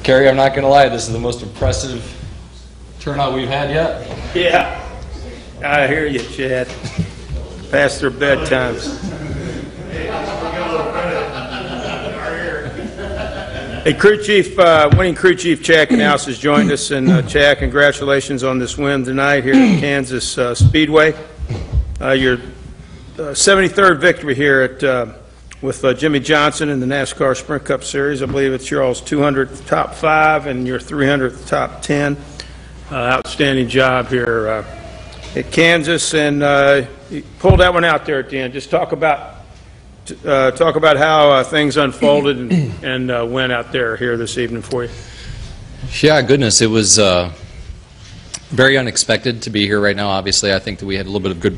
Kerry, I'm not going to lie, this is the most impressive turnout we've had yet. Yeah, I hear you, Chad. Past their bedtimes. Hey, Crew Chief, winning Crew Chief Chad Knaus has joined us, and Chad, congratulations on this win tonight here at Kansas Speedway. Your 73rd victory here at with Jimmie Johnson in the NASCAR Sprint Cup Series. I believe it's your all's 200th top 5 and your 300th top 10. Outstanding job here at Kansas, and you pulled that one out there at the end. Just talk about how things unfolded and went out there here this evening for you. Yeah, goodness, it was very unexpected to be here right now. Obviously, I think that we had a little bit of good.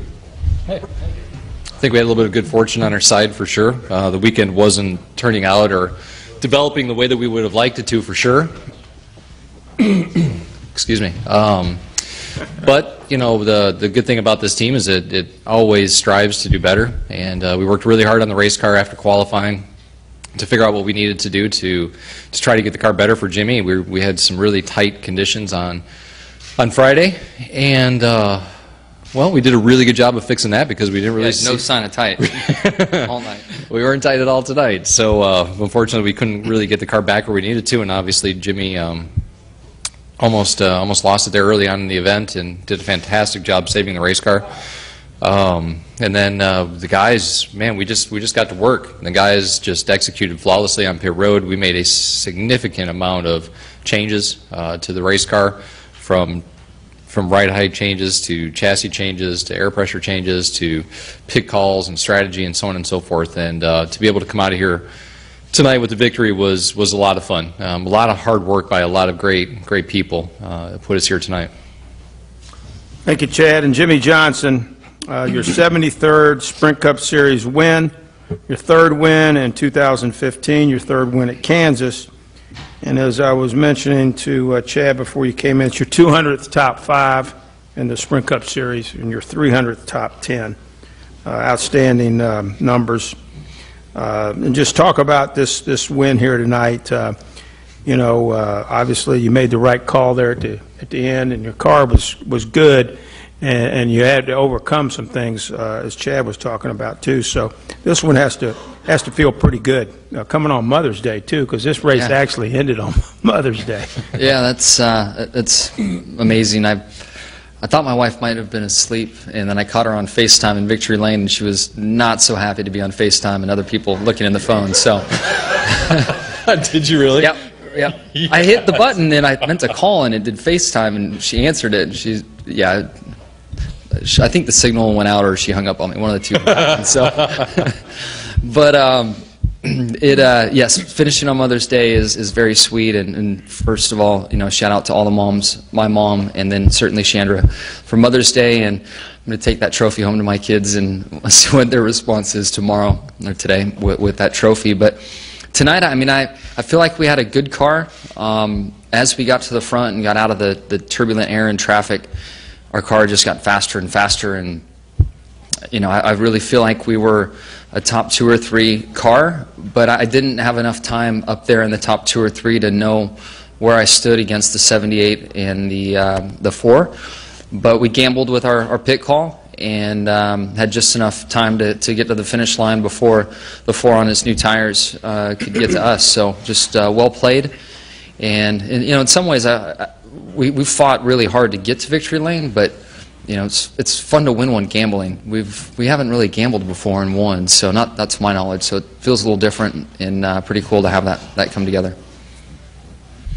I think we had a little bit of good fortune on our side for sure. The weekend wasn't turning out or developing the way that we would have liked it to for sure. Excuse me. But you know, the good thing about this team is that it always strives to do better, and we worked really hard on the race car after qualifying to figure out what we needed to do to try to get the car better for Jimmie. We had some really tight conditions on Friday, and well, we did a really good job of fixing that because we didn't really no sign of tight all night. We weren't tight at all tonight, so unfortunately we couldn't really get the car back where we needed to, and obviously Jimmie almost lost it there early on in the event and did a fantastic job saving the race car. And then the guys, man, we just got to work. The guys just executed flawlessly on pit road. We made a significant amount of changes to the race car, from ride height changes to chassis changes to air pressure changes to pit calls and strategy and so on and so forth. And to be able to come out of here tonight with the victory was a lot of fun. A lot of hard work by a lot of great people put us here tonight. Thank you, Chad. And Jimmie Johnson, your 73rd Sprint Cup Series win, your 3rd win in 2015, your 3rd win at Kansas. And as I was mentioning to Chad before you came in, it's your 200th top 5 in the Sprint Cup Series and your 300th top 10. Outstanding numbers. And just talk about this win here tonight. You know, obviously you made the right call there at the end, and your car was good, and you had to overcome some things as Chad was talking about too. So this one has to feel pretty good coming on Mother's Day too, because this race actually ended on Mother's Day. Yeah, that's amazing. I thought my wife might have been asleep, and then I caught her on FaceTime in Victory Lane, and she was not so happy to be on FaceTime and other people looking in the phone. So, did you really? Yep. Yes. I hit the button, and I meant to call, and it did FaceTime, and she answered it. And I think the signal went out, or she hung up on me. One of the two. So, but yes, finishing on Mother's Day is very sweet, and first of all, you know, shout out to all the moms, my mom, and then certainly Chandra for Mother's Day, and I'm going to take that trophy home to my kids and see what their response is tomorrow or today with that trophy. But tonight, I mean, I feel like we had a good car. As we got to the front and got out of the turbulent air and traffic, our car just got faster and faster, and you know, I really feel like we were a top 2 or 3 car, but I didn't have enough time up there in the top 2 or 3 to know where I stood against the 78 and the 4. But we gambled with our pit call and had just enough time to get to the finish line before the 4 on its new tires could get to us. So just well played, and you know, in some ways we fought really hard to get to Victory Lane, but you know, it's fun to win one gambling. We haven't really gambled before and won, so not to my knowledge. So it feels a little different and pretty cool to have that come together.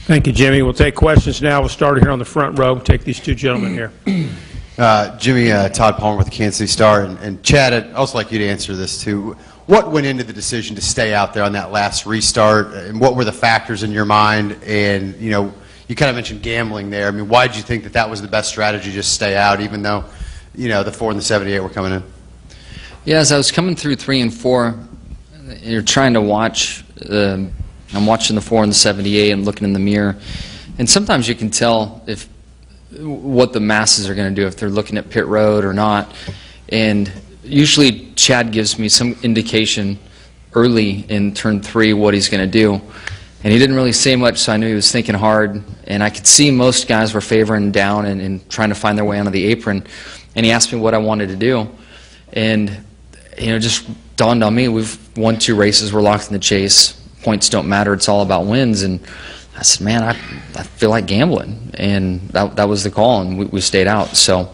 Thank you, Jimmie. We'll take questions now. We'll start here on the front row. We'll take these two gentlemen here. Jimmie, Todd Palmer with the Kansas City Star, and Chad, I'd also like you to answer this too. What went into the decision to stay out there on that last restart, and what were the factors in your mind? And you know, you kind of mentioned gambling there. I mean, why did you think that was the best strategy, just stay out, even though, you know, the 4 and the 78 were coming in? Yeah, as I was coming through 3 and 4, you're trying to watch. I'm watching the 4 and the 78 and looking in the mirror, and sometimes you can tell what the masses are going to do, if they're looking at pit road or not. And usually Chad gives me some indication early in turn 3 what he's going to do. And he didn't really say much, so I knew he was thinking hard. And I could see most guys were favoring down and trying to find their way onto the apron. And he asked me what I wanted to do. And, it just dawned on me, we've won 2 races, we're locked in the chase. Points don't matter, it's all about wins. And I said, man, I feel like gambling. And that was the call, and we stayed out. So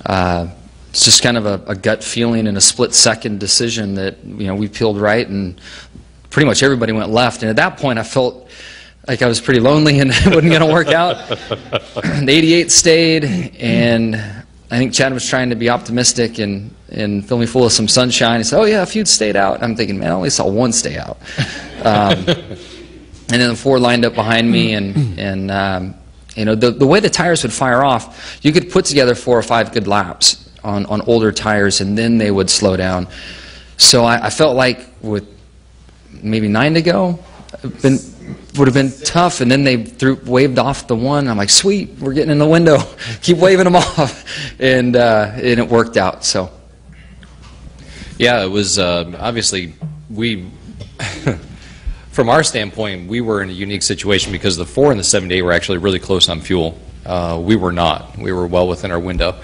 it's just kind of a gut feeling and a split-second decision that, we peeled right, and pretty much everybody went left. And at that point, I felt like I was pretty lonely and it wasn't going to work out. The 88 stayed, and I think Chad was trying to be optimistic and fill me full of some sunshine. He said, oh, yeah, a few stayed out. I'm thinking, man, I only saw 1 stay out. And then the 4 lined up behind me, and the way the tires would fire off, you could put together 4 or 5 good laps on older tires, and then they would slow down. So I felt like with maybe 9 to go, would have been tough, and then they waved off the 1. I'm like, sweet, we're getting in the window. Keep waving them off, and it worked out. So, yeah, it was obviously from our standpoint, we were in a unique situation because the 4 and the 78 were actually really close on fuel. We were not. We were well within our window.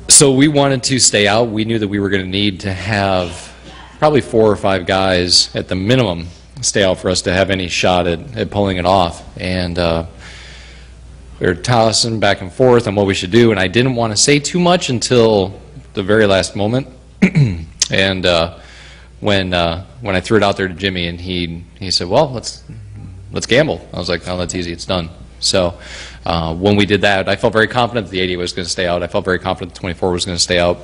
So we wanted to stay out. We knew that we were going to need to have probably 4 or 5 guys at the minimum stay out for us to have any shot at pulling it off. And we were tossing back and forth on what we should do, and I didn't want to say too much until the very last moment. And when I threw it out there to Jimmy, and he said, well, let's gamble. I was like, no, that's easy, it's done. So when we did that, I felt very confident that the 80 was going to stay out. I felt very confident the 24 was going to stay out.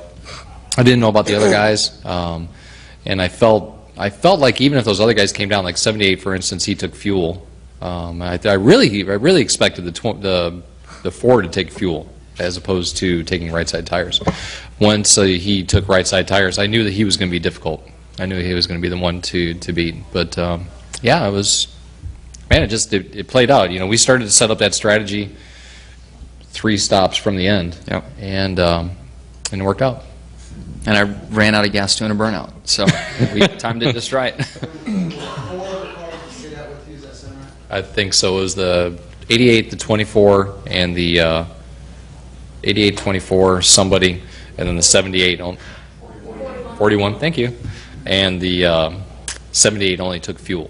I didn't know about the other guys, and I felt like even if those other guys came down, like 78, for instance, he took fuel. I really expected the 4 to take fuel as opposed to taking right side tires. Once he took right side tires, I knew that he was going to be difficult. I knew he was going to be the one to beat. But yeah, it was, man, it played out. We started to set up that strategy 3 stops from the end. Yep. And it worked out. And I ran out of gas doing a burnout, so we timed it just right. I think so. It was the 88, the 24, and the 88, 24, somebody, and then the 78, 41, thank you. And the 78 only took fuel.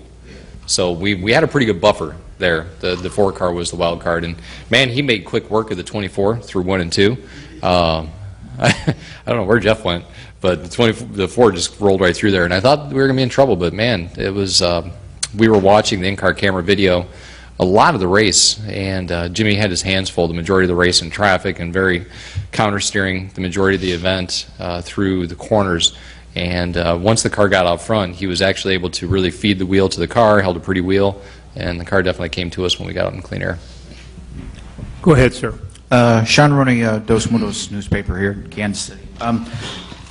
So we had a pretty good buffer there. The 4 car was the wild card, and man, he made quick work of the 24 through 1 and 2. I don't know where Jeff went, but the 4 just rolled right through there, and I thought we were going to be in trouble, but man, it was, we were watching the in-car camera video a lot of the race, and Jimmy had his hands full the majority of the race in traffic and very counter-steering the majority of the event through the corners. And once the car got out front, he was actually able to really feed the wheel to the car, held a pretty wheel, and the car definitely came to us when we got out in clean air. Go ahead, sir. Sean Rooney, Dos Mudos newspaper here in Kansas City.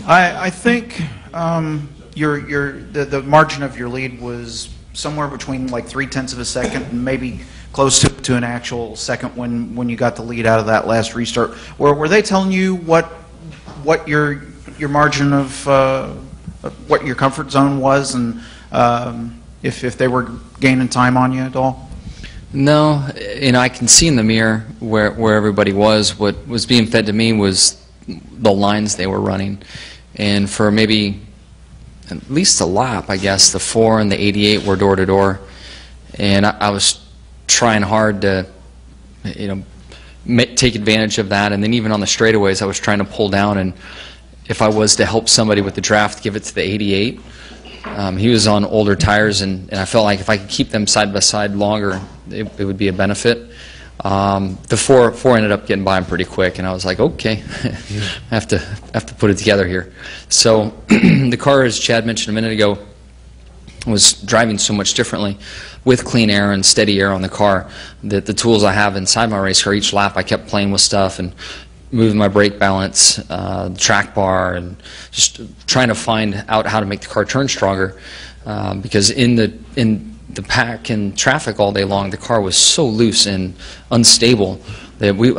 I think the margin of your lead was somewhere between like 0.3 of a second and maybe close to an actual second when you got the lead out of that last restart. Were they telling you what your margin of what your comfort zone was, and if they were gaining time on you at all? No, I can see in the mirror where everybody was. What was being fed to me was the lines they were running, and for maybe at least a lap, I guess, the 4 and the 88 were door to door, and I was trying hard to, take advantage of that. And then even on the straightaways, I was trying to pull down, and if I was to help somebody with the draft, give it to the 88. He was on older tires, and I felt like if I could keep them side by side longer, it would be a benefit. The 4 ended up getting by him pretty quick, and I was like, okay, I have to put it together here. So the car, as Chad mentioned a minute ago, was driving so much differently with clean air and steady air on the car that the tools I have inside my race car, each lap I kept playing with stuff and moving my brake balance, the track bar, and just trying to find out how to make the car turn stronger, because in the pack and traffic all day long, the car was so loose and unstable that we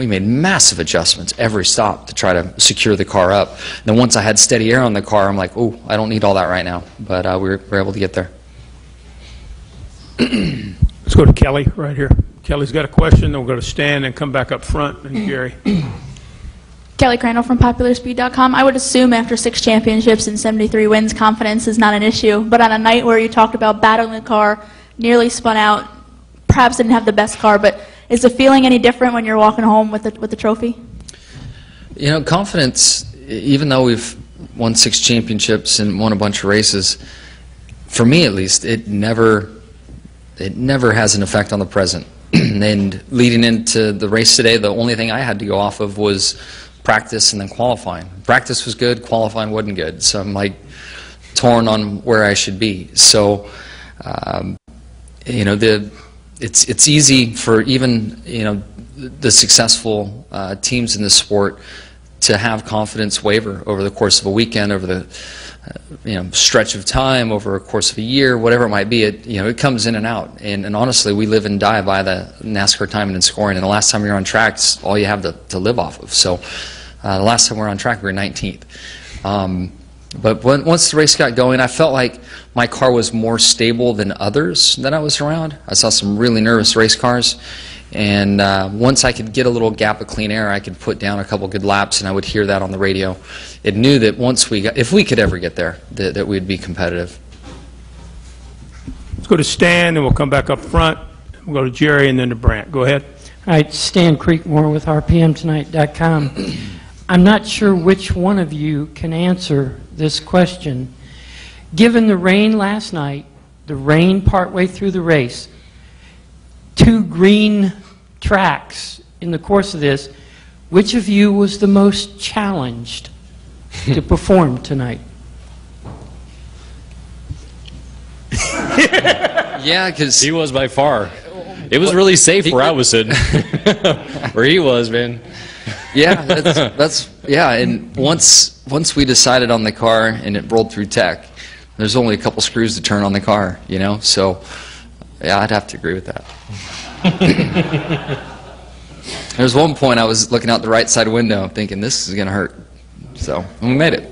made massive adjustments every stop to try to secure the car up. And then once I had steady air on the car, I'm like, oh, I don't need all that right now. But we were able to get there. Let's go to Kelly right here. Kelly's got a question, then we'll go to Stan and come back up front, and Gary. Kelly Crandall from PopularSpeed.com. I would assume after 6 championships and 73 wins, confidence is not an issue. But on a night where you talked about battling the car, nearly spun out, perhaps didn't have the best car, but is the feeling any different when you're walking home with the trophy? You know, confidence, even though we've won 6 championships and won a bunch of races, for me at least, it never has an effect on the present. And leading into the race today, the only thing I had to go off of was practice and then qualifying. Practice was good, qualifying wasn't good. So I'm like torn on where I should be. So, you know, it's easy for even, you know, the successful teams in the sport to have confidence waver over the course of a weekend, over the you know, stretch of time, over a course of a year, whatever it might be. It comes in and out. And honestly, we live and die by the NASCAR timing and scoring. And the last time you're on track, it's all you have to live off of. So the last time we were on track, we were 19th. But once the race got going, I felt like my car was more stable than others that I was around. I saw some really nervous race cars. And once I could get a little gap of clean air, I could put down a couple good laps, and I would hear that on the radio. It knew that once if we could ever get there, that we'd be competitive. Let's go to Stan, and we'll come back up front. We'll go to Jerry and then to Brant. Go ahead. All right, Stan Creekmore with RPMTonight.com. I'm not sure which one of you can answer this question. Given the rain last night, the rain partway through the race, 2 green tracks in the course of this, which of you was the most challenged to perform tonight? Yeah, because He was by far. It was really safe where I was sitting. Where he was, man. yeah, that's yeah. And once we decided on the car and it rolled through tech, there's only a couple screws to turn on the car, you know. So yeah, I'd have to agree with that. There was one point I was looking out the right side window thinking this is going to hurt. So and we made it.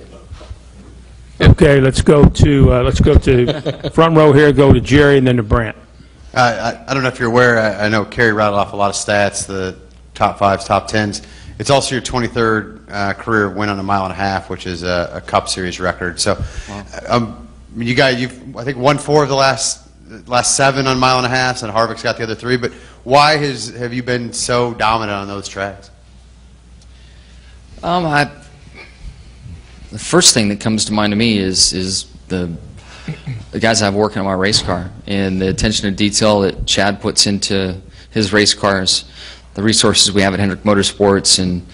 Okay, let's go to front row here. Go to Jerry and then to Brant. I don't know if you're aware, I know Kerry rattled off a lot of stats, the top 5s, top 10s. It's also your 23rd career win on a mile and a half, which is a Cup Series record. So, you guys, you've I think won 4 of the last 7 on mile and a half, and Harvick's got the other 3. But why have you been so dominant on those tracks? The first thing that comes to mind to me is the guys I have working on my race car and the attention to detail that Chad puts into his race cars, the resources we have at Hendrick Motorsports, and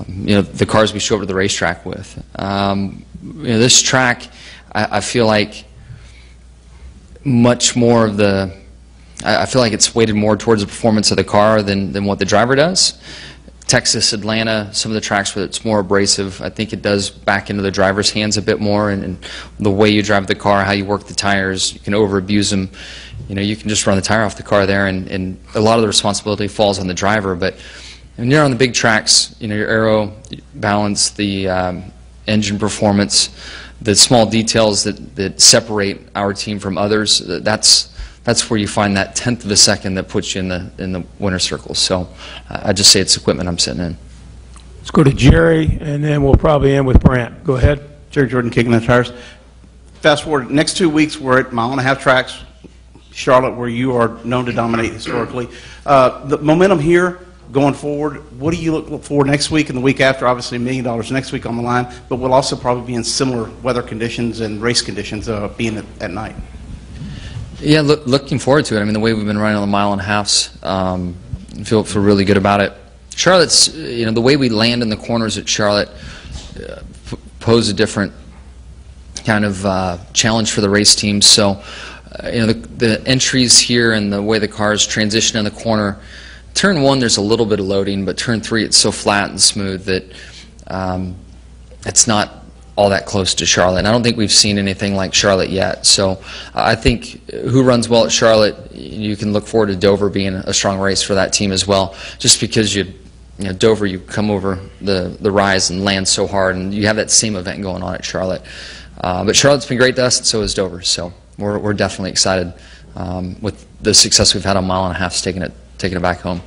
you know, the cars we show up to the racetrack with. You know, this track, I feel like much more of the. I feel like it's weighted more towards the performance of the car than what the driver does. Texas, Atlanta, some of the tracks where it's more abrasive, I think it does back into the driver's hands a bit more, and the way you drive the car, how you work the tires, you can over-abuse them. You know, you can just run the tire off the car there, and a lot of the responsibility falls on the driver. But when you're on the big tracks, you know, your aero balance, the engine performance, the small details that separate our team from others, that's where you find that 1/10 of a second that puts you in the winner's circle. So I just say it's equipment I'm sitting in. Let's go to Jerry, and then we'll probably end with Brant. Go ahead. Jerry Jordan, kicking the tires. Fast forward, next 2 weeks, we're at mile and a half tracks, Charlotte, where you are known to dominate historically. The momentum here going forward, what do you look for next week and the week after? Obviously, $1 million next week on the line, but we'll also probably be in similar weather conditions and race conditions being at night. Yeah, looking forward to it. I mean, the way we've been running on the mile and a halves, feel really good about it. Charlotte's, you know, the way we land in the corners at Charlotte pose a different kind of challenge for the race teams. So, you know, the entries here and the way the cars transition in the corner. Turn 1, there's a little bit of loading, but turn 3, it's so flat and smooth that it's not all that close to Charlotte. And I don't think we've seen anything like Charlotte yet. So I think who runs well at Charlotte, you can look forward to Dover being a strong race for that team as well. Just because you know, Dover, you come over the rise and land so hard, and you have that same event going on at Charlotte. But Charlotte's been great to us, and so is Dover. So we're definitely excited with the success we've had on mile and a half, taking it back home.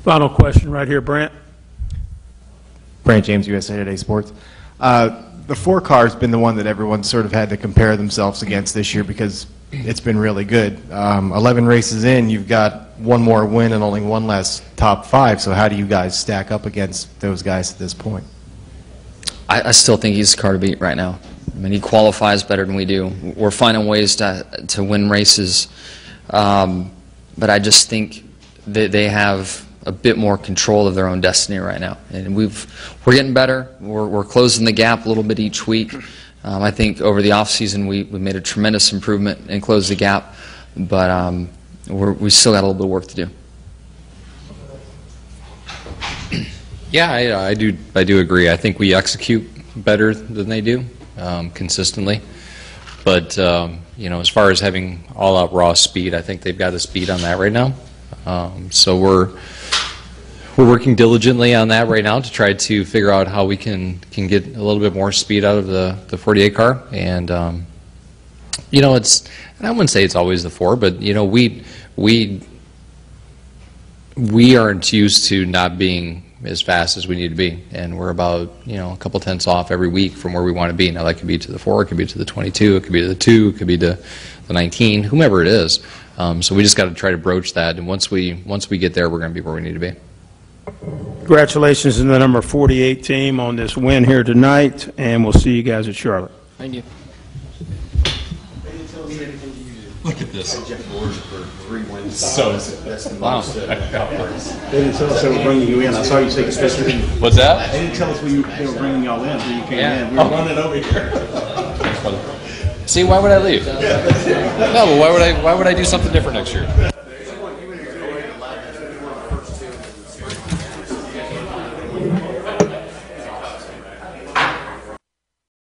Final question right here, Brant. Brant James, USA Today Sports. The 4 car's been the one that everyone sort of had to compare themselves against this year because it's been really good. 11 races in, you've got one more win and only one less top 5. So how do you guys stack up against those guys at this point? I still think he's the car to beat right now. I mean, he qualifies better than we do. We're finding ways to win races, but I just think that they have a bit more control of their own destiny right now. And we're getting better. We're closing the gap a little bit each week. I think over the off season we made a tremendous improvement and closed the gap, but we still got a little bit of work to do. Yeah, I do agree. I think we execute better than they do consistently. But as far as having all-out raw speed, I think they've got the speed on that right now. So we're working diligently on that right now to try to figure out how we can get a little bit more speed out of the 48 car. And and I wouldn't say it's always the 4, but we aren't used to not being as fast as we need to be, and we're about a couple tenths off every week from where we want to be. Now that could be to the 4, it could be to the 22, it could be to the 2, it could be to the 19, whomever it is. So we just got to try to broach that, and once we get there, we're going to be where we need to be. Congratulations to the number 48 team on this win here tonight, and we'll see you guys at Charlotte. Thank you. Look at this. So, Wow. They didn't tell us they were bringing you in. I saw you take a picture. What's that? They didn't tell us they were bringing y'all in until you came in. We were running over here. See, why would I leave? No, but why would I do something different next year?